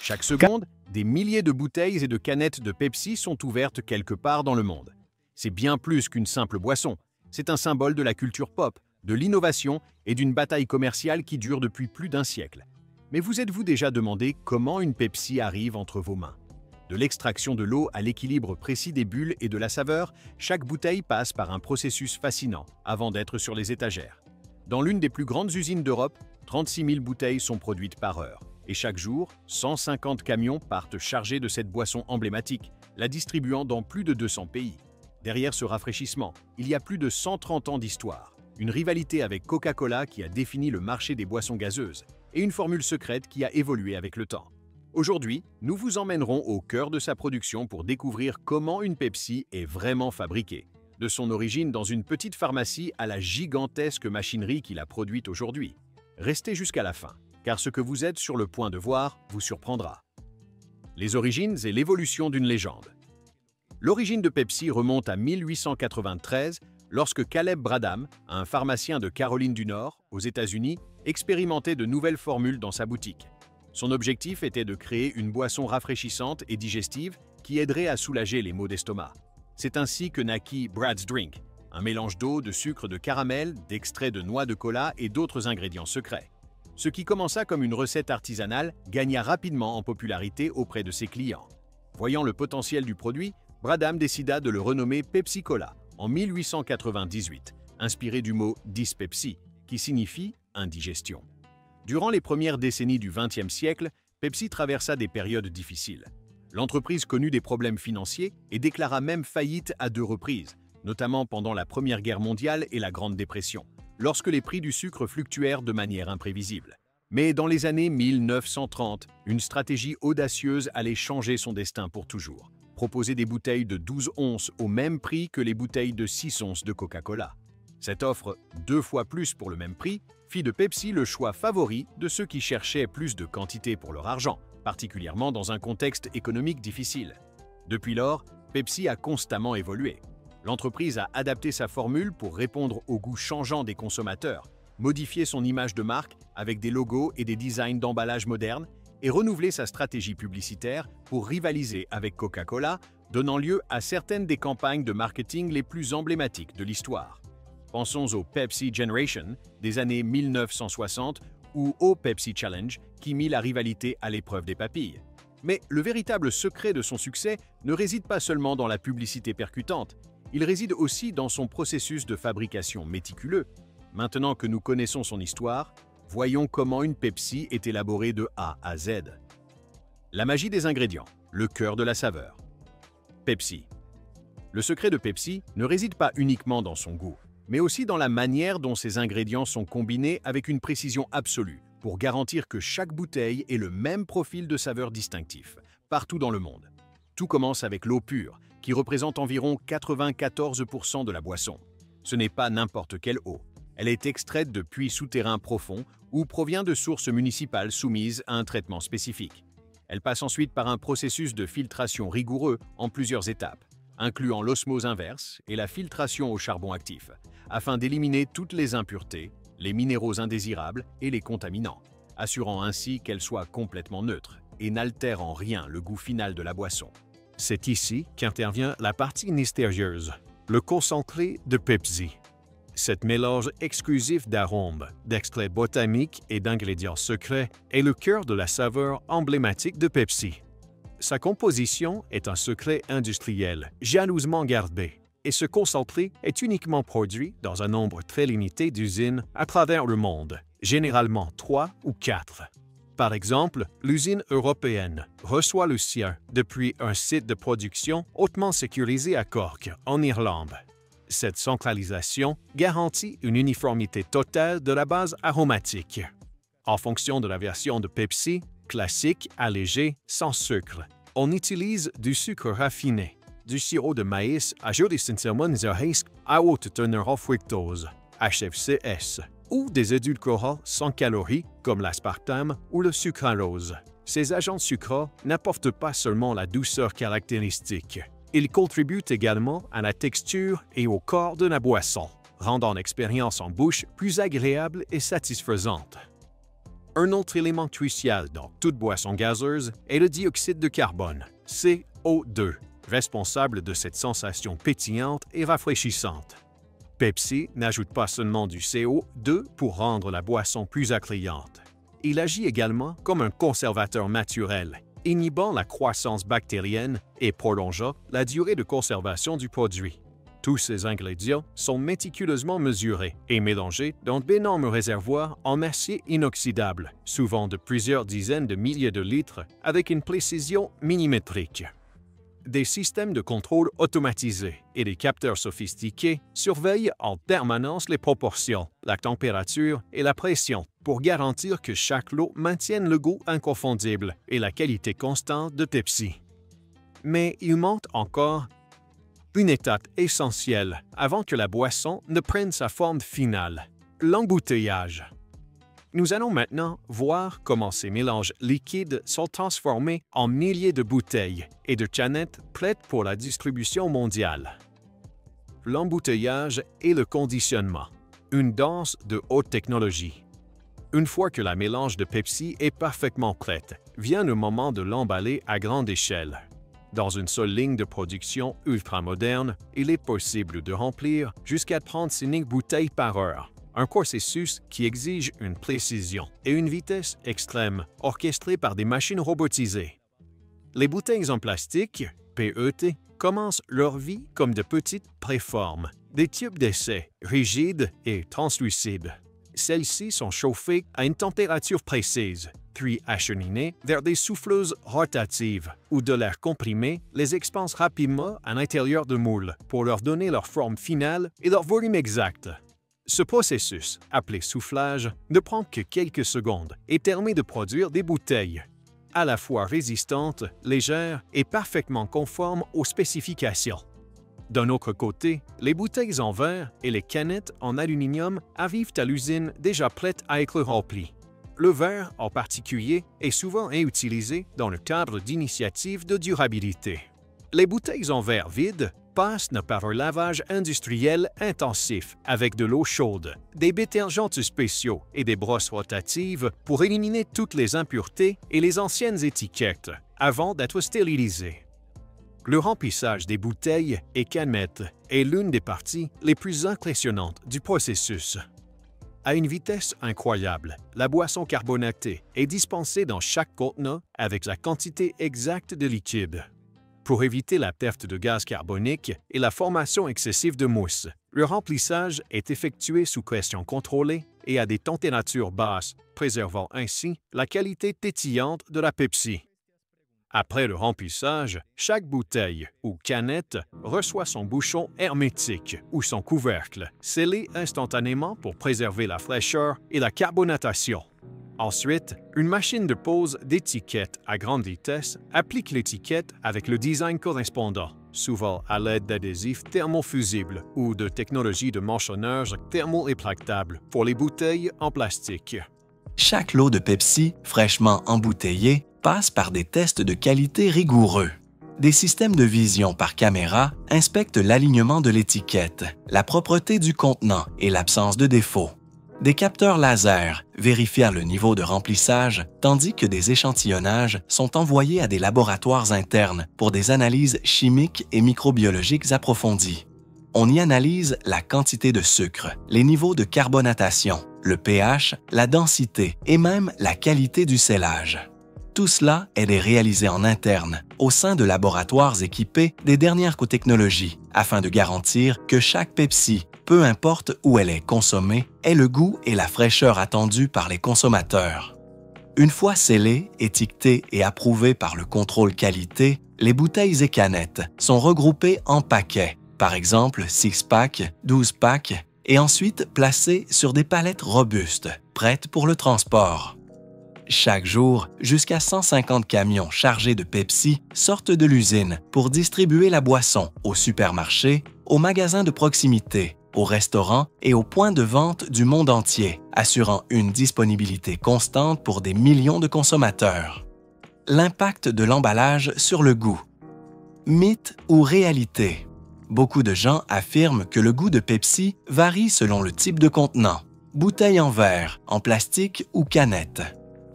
Chaque seconde, des milliers de bouteilles et de canettes de Pepsi sont ouvertes quelque part dans le monde. C'est bien plus qu'une simple boisson. C'est un symbole de la culture pop, de l'innovation et d'une bataille commerciale qui dure depuis plus d'un siècle. Mais vous êtes-vous déjà demandé comment une Pepsi arrive entre vos mains? De l'extraction de l'eau à l'équilibre précis des bulles et de la saveur, chaque bouteille passe par un processus fascinant avant d'être sur les étagères. Dans l'une des plus grandes usines d'Europe, 36 000 bouteilles sont produites par heure. Et chaque jour, 150 camions partent chargés de cette boisson emblématique, la distribuant dans plus de 200 pays. Derrière ce rafraîchissement, il y a plus de 130 ans d'histoire, une rivalité avec Coca-Cola qui a défini le marché des boissons gazeuses, et une formule secrète qui a évolué avec le temps. Aujourd'hui, nous vous emmènerons au cœur de sa production pour découvrir comment une Pepsi est vraiment fabriquée, de son origine dans une petite pharmacie à la gigantesque machinerie qui la produit aujourd'hui. Restez jusqu'à la fin, car ce que vous êtes sur le point de voir vous surprendra. Les origines et l'évolution d'une légende. L'origine de Pepsi remonte à 1893, lorsque Caleb Bradham, un pharmacien de Caroline du Nord, aux États-Unis, expérimentait de nouvelles formules dans sa boutique. Son objectif était de créer une boisson rafraîchissante et digestive qui aiderait à soulager les maux d'estomac. C'est ainsi que naquit Brad's Drink, un mélange d'eau, de sucre, de caramel, d'extrait de noix de cola et d'autres ingrédients secrets. Ce qui commença comme une recette artisanale gagna rapidement en popularité auprès de ses clients. Voyant le potentiel du produit, Bradham décida de le renommer Pepsi Cola en 1898, inspiré du mot dyspepsie, qui signifie indigestion. Durant les premières décennies du XXe siècle, Pepsi traversa des périodes difficiles. L'entreprise connut des problèmes financiers et déclara même faillite à 2 reprises, notamment pendant la Première Guerre mondiale et la Grande Dépression, lorsque les prix du sucre fluctuèrent de manière imprévisible. Mais dans les années 1930, une stratégie audacieuse allait changer son destin pour toujours. Proposer des bouteilles de 12 onces au même prix que les bouteilles de 6 onces de Coca-Cola. Cette offre, 2 fois plus pour le même prix, fit de Pepsi le choix favori de ceux qui cherchaient plus de quantité pour leur argent, particulièrement dans un contexte économique difficile. Depuis lors, Pepsi a constamment évolué. L'entreprise a adapté sa formule pour répondre aux goûts changeants des consommateurs, modifié son image de marque avec des logos et des designs d'emballage modernes, et renouvelé sa stratégie publicitaire pour rivaliser avec Coca-Cola, donnant lieu à certaines des campagnes de marketing les plus emblématiques de l'histoire. Pensons au Pepsi Generation des années 1960 ou au Pepsi Challenge qui mit la rivalité à l'épreuve des papilles. Mais le véritable secret de son succès ne réside pas seulement dans la publicité percutante, il réside aussi dans son processus de fabrication méticuleux. Maintenant que nous connaissons son histoire, voyons comment une Pepsi est élaborée de A à Z. La magie des ingrédients, le cœur de la saveur. Pepsi. Le secret de Pepsi ne réside pas uniquement dans son goût, mais aussi dans la manière dont ces ingrédients sont combinés avec une précision absolue pour garantir que chaque bouteille ait le même profil de saveur distinctif, partout dans le monde. Tout commence avec l'eau pure, qui représente environ 94% de la boisson. Ce n'est pas n'importe quelle eau. Elle est extraite de puits souterrains profonds ou provient de sources municipales soumises à un traitement spécifique. Elle passe ensuite par un processus de filtration rigoureux en plusieurs étapes, incluant l'osmose inverse et la filtration au charbon actif, afin d'éliminer toutes les impuretés, les minéraux indésirables et les contaminants, assurant ainsi qu'elle soit complètement neutre et n'altère en rien le goût final de la boisson. C'est ici qu'intervient la partie mystérieuse, le concentré de Pepsi. Cet mélange exclusif d'arômes, d'extraits botaniques et d'ingrédients secrets est le cœur de la saveur emblématique de Pepsi. Sa composition est un secret industriel, jalousement gardé, et ce concentré est uniquement produit dans un nombre très limité d'usines à travers le monde, généralement 3 ou 4. Par exemple, l'usine européenne reçoit le sien depuis un site de production hautement sécurisé à Cork, en Irlande. Cette centralisation garantit une uniformité totale de la base aromatique. En fonction de la version de Pepsi, classique, allégé, sans sucre, on utilise du sucre raffiné, du sirop de maïs essentiellement à haute teneur en fructose, HFCS, ou des édulcorants sans calories comme l'aspartame ou le sucralose. Ces agents sucrants n'apportent pas seulement la douceur caractéristique. Ils contribuent également à la texture et au corps de la boisson, rendant l'expérience en bouche plus agréable et satisfaisante. Un autre élément crucial dans toute boisson gazeuse est le dioxyde de carbone, CO2, responsable de cette sensation pétillante et rafraîchissante. Pepsi n'ajoute pas seulement du CO2 pour rendre la boisson plus attrayante. Il agit également comme un conservateur naturel, inhibant la croissance bactérienne et prolongeant la durée de conservation du produit. Tous ces ingrédients sont méticuleusement mesurés et mélangés dans d'énormes réservoirs en acier inoxydable, souvent de plusieurs dizaines de milliers de litres, avec une précision millimétrique. Des systèmes de contrôle automatisés et des capteurs sophistiqués surveillent en permanence les proportions, la température et la pression pour garantir que chaque lot maintienne le goût inconfondible et la qualité constante de Pepsi. Mais il manque encore une étape essentielle avant que la boisson ne prenne sa forme finale, l'embouteillage. Nous allons maintenant voir comment ces mélanges liquides sont transformés en milliers de bouteilles et de canettes prêtes pour la distribution mondiale. L'embouteillage et le conditionnement, une danse de haute technologie. Une fois que la mélange de Pepsi est parfaitement prête, vient le moment de l'emballer à grande échelle. Dans une seule ligne de production ultramoderne, il est possible de remplir jusqu'à 35 bouteilles par heure, un processus qui exige une précision et une vitesse extrême orchestrée par des machines robotisées. Les bouteilles en plastique, PET, commencent leur vie comme de petites préformes, des tubes d'essai rigides et translucides. Celles-ci sont chauffées à une température précise, puis acheminées vers des souffleuses rotatives où de l'air comprimé les expanse rapidement à l'intérieur de moules pour leur donner leur forme finale et leur volume exact. Ce processus, appelé soufflage, ne prend que quelques secondes et permet de produire des bouteilles à la fois résistantes, légères et parfaitement conformes aux spécifications. D'un autre côté, les bouteilles en verre et les canettes en aluminium arrivent à l'usine déjà prêtes à être remplies. Le verre, en particulier, est souvent utilisé dans le cadre d'initiatives de durabilité. Les bouteilles en verre vides passent par un lavage industriel intensif avec de l'eau chaude, des détergents spéciaux et des brosses rotatives pour éliminer toutes les impuretés et les anciennes étiquettes avant d'être stérilisées. Le remplissage des bouteilles et canettes est l'une des parties les plus impressionnantes du processus. À une vitesse incroyable, la boisson carbonatée est dispensée dans chaque contenant avec la quantité exacte de liquide. Pour éviter la perte de gaz carbonique et la formation excessive de mousse, le remplissage est effectué sous pression contrôlée et à des températures basses, préservant ainsi la qualité pétillante de la Pepsi. Après le remplissage, chaque bouteille ou canette reçoit son bouchon hermétique ou son couvercle, scellé instantanément pour préserver la fraîcheur et la carbonatation. Ensuite, une machine de pose d'étiquettes à grande vitesse applique l'étiquette avec le design correspondant, souvent à l'aide d'adhésifs thermofusibles ou de technologies de manchonnage thermo-rétractables pour les bouteilles en plastique. Chaque lot de Pepsi, fraîchement embouteillé, passe par des tests de qualité rigoureux. Des systèmes de vision par caméra inspectent l'alignement de l'étiquette, la propreté du contenant et l'absence de défauts. Des capteurs laser vérifient le niveau de remplissage, tandis que des échantillonnages sont envoyés à des laboratoires internes pour des analyses chimiques et microbiologiques approfondies. On y analyse la quantité de sucre, les niveaux de carbonatation, le pH, la densité et même la qualité du scellage. Tout cela est réalisé en interne, au sein de laboratoires équipés des dernières technologies, afin de garantir que chaque Pepsi, peu importe où elle est consommée, ait le goût et la fraîcheur attendus par les consommateurs. Une fois scellées, étiquetées et approuvées par le contrôle qualité, les bouteilles et canettes sont regroupées en paquets, par exemple 6-pack, 12-pack, et ensuite placées sur des palettes robustes, prêtes pour le transport. Chaque jour, jusqu'à 150 camions chargés de Pepsi sortent de l'usine pour distribuer la boisson aux supermarchés, aux magasins de proximité, aux restaurants et aux points de vente du monde entier, assurant une disponibilité constante pour des millions de consommateurs. L'impact de l'emballage sur le goût. Mythe ou réalité? Beaucoup de gens affirment que le goût de Pepsi varie selon le type de contenant, bouteille en verre, en plastique ou canette.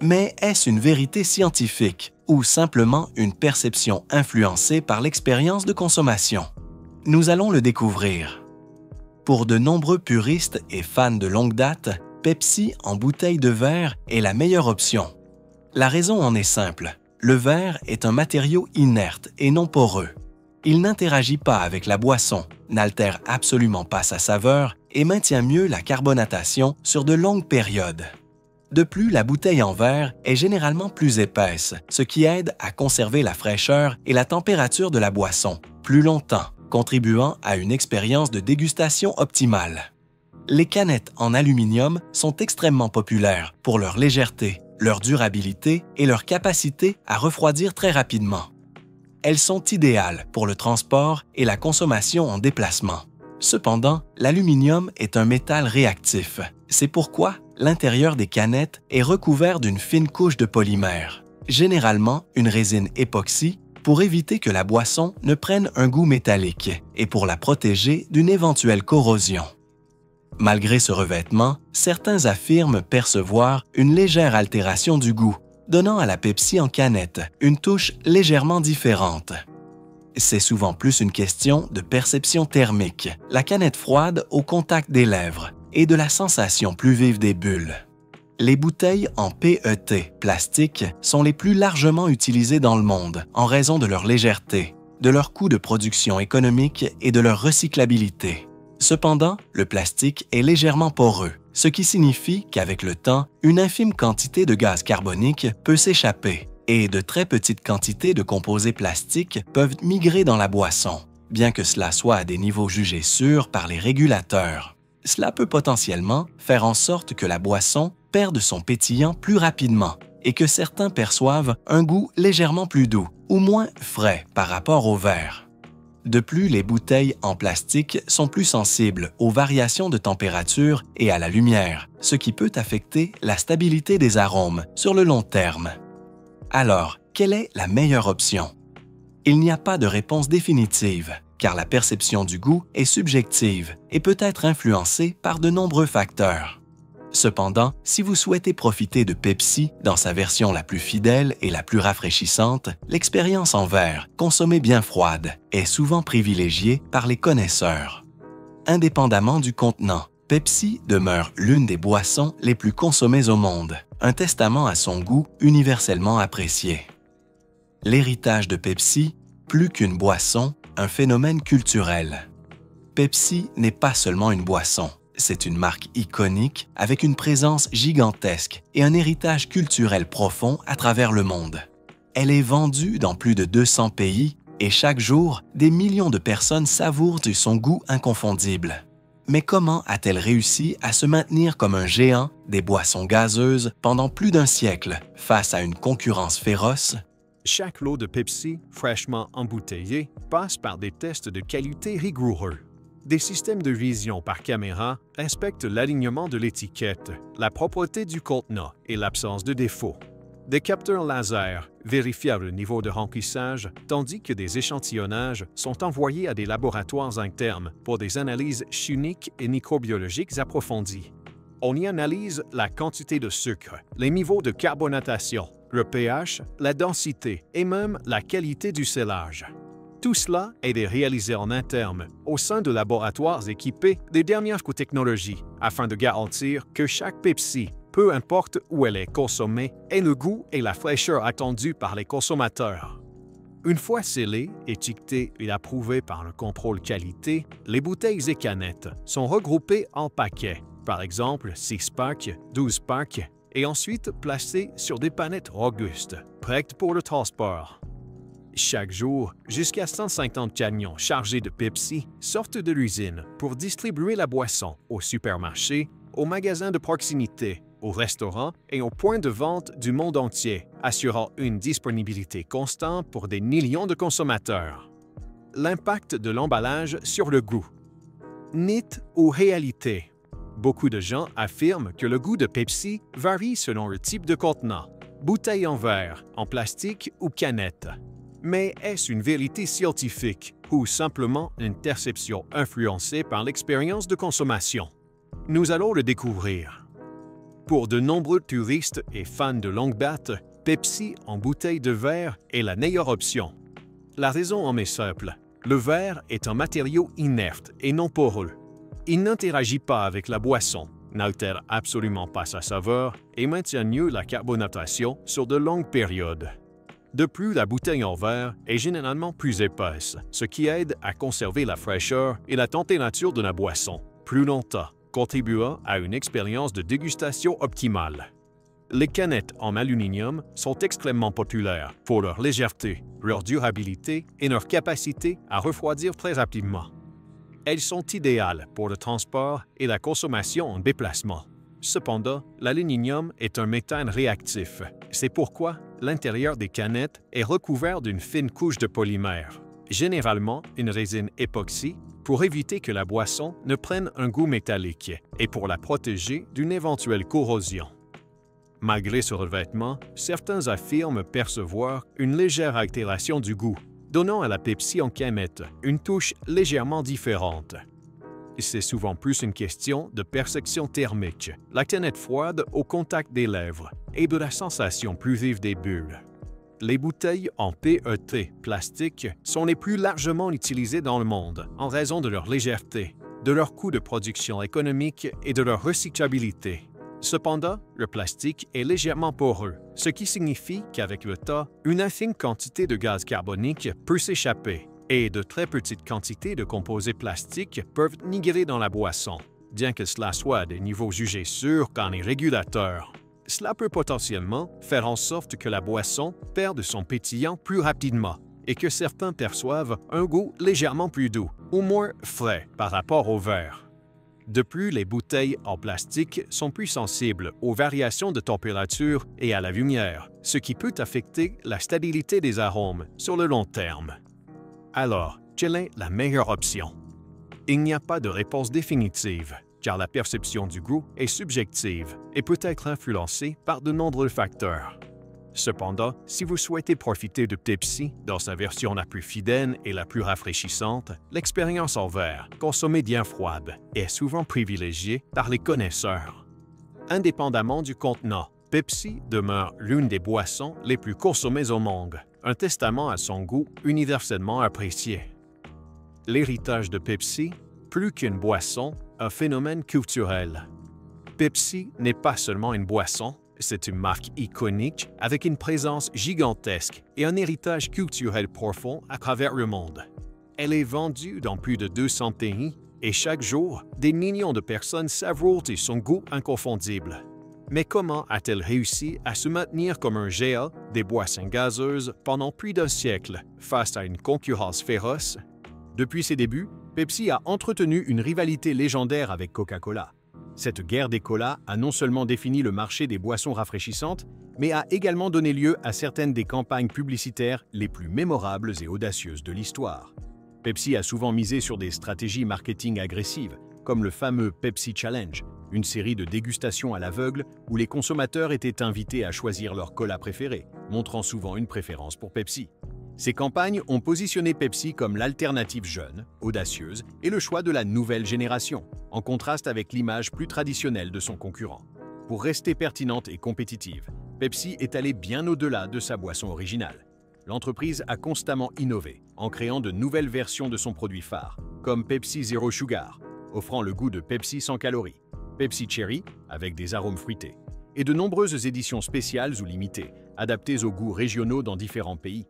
Mais est-ce une vérité scientifique ou simplement une perception influencée par l'expérience de consommation? Nous allons le découvrir. Pour de nombreux puristes et fans de longue date, Pepsi en bouteille de verre est la meilleure option. La raison en est simple. Le verre est un matériau inerte et non poreux. Il n'interagit pas avec la boisson, n'altère absolument pas sa saveur et maintient mieux la carbonatation sur de longues périodes. De plus, la bouteille en verre est généralement plus épaisse, ce qui aide à conserver la fraîcheur et la température de la boisson plus longtemps, contribuant à une expérience de dégustation optimale. Les canettes en aluminium sont extrêmement populaires pour leur légèreté, leur durabilité et leur capacité à refroidir très rapidement. Elles sont idéales pour le transport et la consommation en déplacement. Cependant, l'aluminium est un métal réactif. C'est pourquoi l'intérieur des canettes est recouvert d'une fine couche de polymère, généralement une résine époxy, pour éviter que la boisson ne prenne un goût métallique et pour la protéger d'une éventuelle corrosion. Malgré ce revêtement, certains affirment percevoir une légère altération du goût, donnant à la Pepsi en canette une touche légèrement différente. C'est souvent plus une question de perception thermique, la canette froide au contact des lèvres et de la sensation plus vive des bulles. Les bouteilles en PET, plastique, sont les plus largement utilisées dans le monde en raison de leur légèreté, de leur coût de production économique et de leur recyclabilité. Cependant, le plastique est légèrement poreux, ce qui signifie qu'avec le temps, une infime quantité de gaz carbonique peut s'échapper et de très petites quantités de composés plastiques peuvent migrer dans la boisson, bien que cela soit à des niveaux jugés sûrs par les régulateurs. Cela peut potentiellement faire en sorte que la boisson perde son pétillant plus rapidement et que certains perçoivent un goût légèrement plus doux ou moins frais par rapport au verre. De plus, les bouteilles en plastique sont plus sensibles aux variations de température et à la lumière, ce qui peut affecter la stabilité des arômes sur le long terme. Alors, quelle est la meilleure option? Il n'y a pas de réponse définitive, car la perception du goût est subjective et peut être influencée par de nombreux facteurs. Cependant, si vous souhaitez profiter de Pepsi dans sa version la plus fidèle et la plus rafraîchissante, l'expérience en verre, consommée bien froide, est souvent privilégiée par les connaisseurs. Indépendamment du contenant, Pepsi demeure l'une des boissons les plus consommées au monde, un testament à son goût universellement apprécié. L'héritage de Pepsi, plus qu'une boisson, un phénomène culturel. Pepsi n'est pas seulement une boisson. C'est une marque iconique avec une présence gigantesque et un héritage culturel profond à travers le monde. Elle est vendue dans plus de 200 pays et chaque jour, des millions de personnes savourent de son goût inconfondible. Mais comment a-t-elle réussi à se maintenir comme un géant des boissons gazeuses pendant plus d'un siècle face à une concurrence féroce? Chaque lot de Pepsi fraîchement embouteillé passe par des tests de qualité rigoureux. Des systèmes de vision par caméra inspectent l'alignement de l'étiquette, la propreté du contenant et l'absence de défauts. Des capteurs laser vérifient le niveau de remplissage, tandis que des échantillonnages sont envoyés à des laboratoires internes pour des analyses chimiques et microbiologiques approfondies. On y analyse la quantité de sucre, les niveaux de carbonatation, le pH, la densité et même la qualité du scellage. Tout cela est réalisé en interne, au sein de laboratoires équipés des dernières technologies, afin de garantir que chaque Pepsi, peu importe où elle est consommée, ait le goût et la fraîcheur attendus par les consommateurs. Une fois scellées, étiquetées et approuvées par le contrôle qualité, les bouteilles et canettes sont regroupées en paquets, par exemple 6 packs, 12 packs, et ensuite placées sur des panettes robustes, prêtes pour le transport. Chaque jour, jusqu'à 150 camions chargés de Pepsi sortent de l'usine pour distribuer la boisson aux supermarchés, aux magasins de proximité, aux restaurants et aux points de vente du monde entier, assurant une disponibilité constante pour des millions de consommateurs. L'impact de l'emballage sur le goût. Mythe ou réalité? Beaucoup de gens affirment que le goût de Pepsi varie selon le type de contenant, bouteille en verre, en plastique ou canette. Mais est-ce une vérité scientifique ou simplement une perception influencée par l'expérience de consommation? Nous allons le découvrir. Pour de nombreux touristes et fans de longue date, Pepsi en bouteille de verre est la meilleure option. La raison en est simple. Le verre est un matériau inerte et non poreux. Il n'interagit pas avec la boisson, n'altère absolument pas sa saveur et maintient mieux la carbonatation sur de longues périodes. De plus, la bouteille en verre est généralement plus épaisse, ce qui aide à conserver la fraîcheur et la température de la boisson plus longtemps, contribuant à une expérience de dégustation optimale. Les canettes en aluminium sont extrêmement populaires pour leur légèreté, leur durabilité et leur capacité à refroidir très rapidement. Elles sont idéales pour le transport et la consommation en déplacement. Cependant, l'aluminium est un métal réactif. C'est pourquoi l'intérieur des canettes est recouvert d'une fine couche de polymère, généralement une résine époxy, pour éviter que la boisson ne prenne un goût métallique et pour la protéger d'une éventuelle corrosion. Malgré ce revêtement, certains affirment percevoir une légère altération du goût, donnant à la Pepsi en canette une touche légèrement différente. C'est souvent plus une question de perception thermique, la canette froide au contact des lèvres et de la sensation plus vive des bulles. Les bouteilles en PET plastique sont les plus largement utilisées dans le monde en raison de leur légèreté, de leur coût de production économique et de leur recyclabilité. Cependant, le plastique est légèrement poreux, ce qui signifie qu'avec le temps, une infime quantité de gaz carbonique peut s'échapper et de très petites quantités de composés plastiques peuvent migrer dans la boisson, bien que cela soit à des niveaux jugés sûrs qu'en est régulateur. Cela peut potentiellement faire en sorte que la boisson perde son pétillant plus rapidement et que certains perçoivent un goût légèrement plus doux ou moins frais par rapport au verre. De plus, les bouteilles en plastique sont plus sensibles aux variations de température et à la lumière, ce qui peut affecter la stabilité des arômes sur le long terme. Alors, quelle est la meilleure option? Il n'y a pas de réponse définitive, car la perception du goût est subjective et peut être influencée par de nombreux facteurs. Cependant, si vous souhaitez profiter de Pepsi dans sa version la plus fidèle et la plus rafraîchissante, l'expérience en verre, consommée bien froide, est souvent privilégiée par les connaisseurs. Indépendamment du contenant, Pepsi demeure l'une des boissons les plus consommées au monde, un testament à son goût universellement apprécié. L'héritage de Pepsi, plus qu'une boisson, un phénomène culturel. Pepsi n'est pas seulement une boisson, c'est une marque iconique avec une présence gigantesque et un héritage culturel profond à travers le monde. Elle est vendue dans plus de 200 pays et chaque jour, des millions de personnes savourent son goût inconfondible. Mais comment a-t-elle réussi à se maintenir comme un géant des boissons gazeuses pendant plus d'un siècle face à une concurrence féroce? Depuis ses débuts, Pepsi a entretenu une rivalité légendaire avec Coca-Cola. Cette guerre des colas a non seulement défini le marché des boissons rafraîchissantes, mais a également donné lieu à certaines des campagnes publicitaires les plus mémorables et audacieuses de l'histoire. Pepsi a souvent misé sur des stratégies marketing agressives, comme le fameux Pepsi Challenge, une série de dégustations à l'aveugle où les consommateurs étaient invités à choisir leur cola préféré, montrant souvent une préférence pour Pepsi. Ces campagnes ont positionné Pepsi comme l'alternative jeune, audacieuse et le choix de la nouvelle génération, en contraste avec l'image plus traditionnelle de son concurrent. Pour rester pertinente et compétitive, Pepsi est allée bien au-delà de sa boisson originale. L'entreprise a constamment innové en créant de nouvelles versions de son produit phare, comme Pepsi Zero Sugar, offrant le goût de Pepsi sans calories, Pepsi Cherry, avec des arômes fruités, et de nombreuses éditions spéciales ou limitées, adaptées aux goûts régionaux dans différents pays.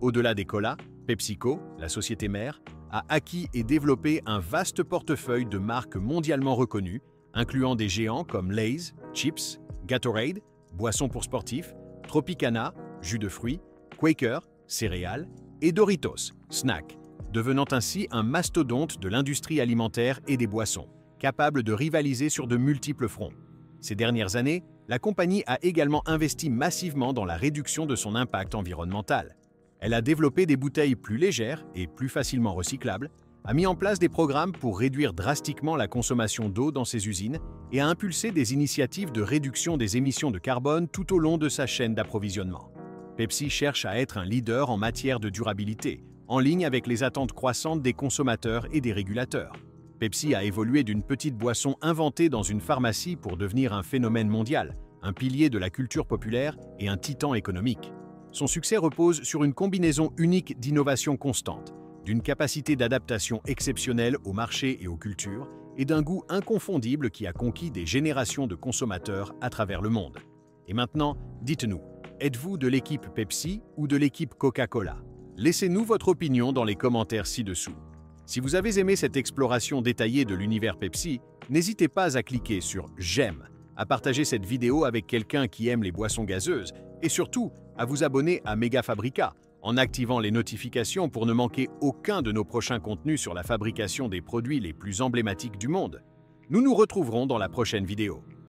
Au-delà des colas, PepsiCo, la société mère, a acquis et développé un vaste portefeuille de marques mondialement reconnues, incluant des géants comme Lay's, Chips, Gatorade, boissons pour sportifs, Tropicana, jus de fruits, Quaker, céréales, et Doritos, snacks, devenant ainsi un mastodonte de l'industrie alimentaire et des boissons, capable de rivaliser sur de multiples fronts. Ces dernières années, la compagnie a également investi massivement dans la réduction de son impact environnemental. Elle a développé des bouteilles plus légères et plus facilement recyclables, a mis en place des programmes pour réduire drastiquement la consommation d'eau dans ses usines et a impulsé des initiatives de réduction des émissions de carbone tout au long de sa chaîne d'approvisionnement. Pepsi cherche à être un leader en matière de durabilité, en ligne avec les attentes croissantes des consommateurs et des régulateurs. Pepsi a évolué d'une petite boisson inventée dans une pharmacie pour devenir un phénomène mondial, un pilier de la culture populaire et un titan économique. Son succès repose sur une combinaison unique d'innovation constante, d'une capacité d'adaptation exceptionnelle au marché et aux cultures, et d'un goût inconfondible qui a conquis des générations de consommateurs à travers le monde. Et maintenant, dites-nous, êtes-vous de l'équipe Pepsi ou de l'équipe Coca-Cola? Laissez-nous votre opinion dans les commentaires ci-dessous. Si vous avez aimé cette exploration détaillée de l'univers Pepsi, n'hésitez pas à cliquer sur « J'aime », à partager cette vidéo avec quelqu'un qui aime les boissons gazeuses et surtout à vous abonner à Mega Fabrica en activant les notifications pour ne manquer aucun de nos prochains contenus sur la fabrication des produits les plus emblématiques du monde. Nous nous retrouverons dans la prochaine vidéo.